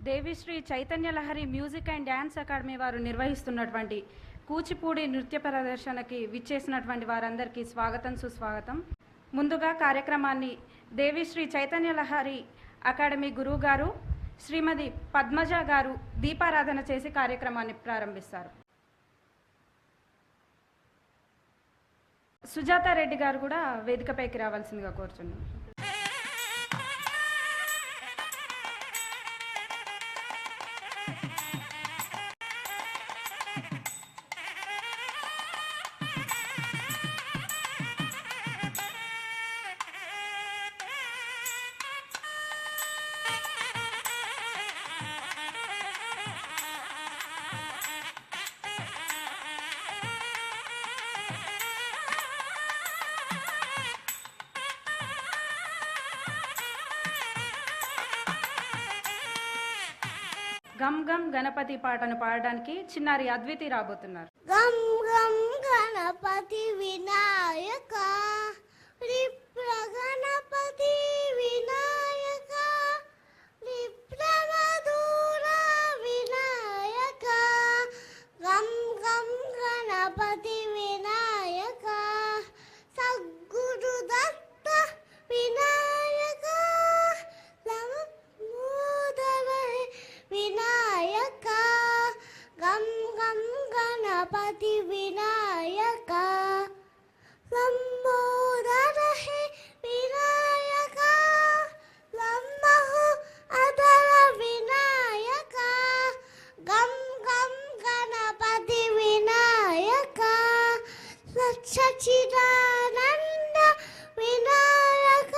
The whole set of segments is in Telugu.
Devi Sri Chaitanya Lahari music and dance academy వారు నిర్వహిస్తున్నటువంటి కూచిపూడి నృత్య ప్రదర్శనకి విచ్చేసినటువంటి వారందరికీ స్వాగతం సుస్వాగతం. ముందుగా కార్యక్రమాన్ని దేవిశ్రీ చైతన్య లహరి అకాడమీ గురువు గారు శ్రీమతి పద్మజ గారు దీపారాధన చేసి కార్యక్రమాన్ని ప్రారంభిస్తారు. సుజాత రెడ్డి గారు కూడా వేదికపైకి రావాల్సిందిగా కోరుచున్నాం. గమ్ గమ్ గణపతి పాటను పాడడానికి చిన్నారి అద్వితి రాబోతున్నారు. గమ్ గమ్ గణపతి వినాయక విప్ర గణపతి వినాయక విప్రమధుర వినాయక గమ్ గమ్ గణపతి వినాయక సద్గురు దత్త వినాయక వినాయక గమ్ గమ్ గణపతి వినాయక లంబోదర హే వినాయక లంబహు అదర వినాయక గమ్ గమ్ గణపతి వినాయక సచ్చిదానంద వినాయక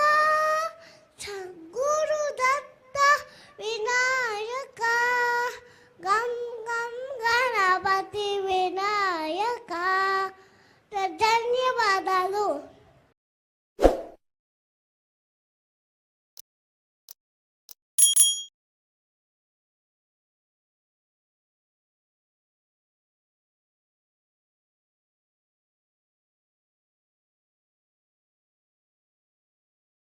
సద్గురు దత్త వినాయక గమ్ గమ్ గణపతి వినాయక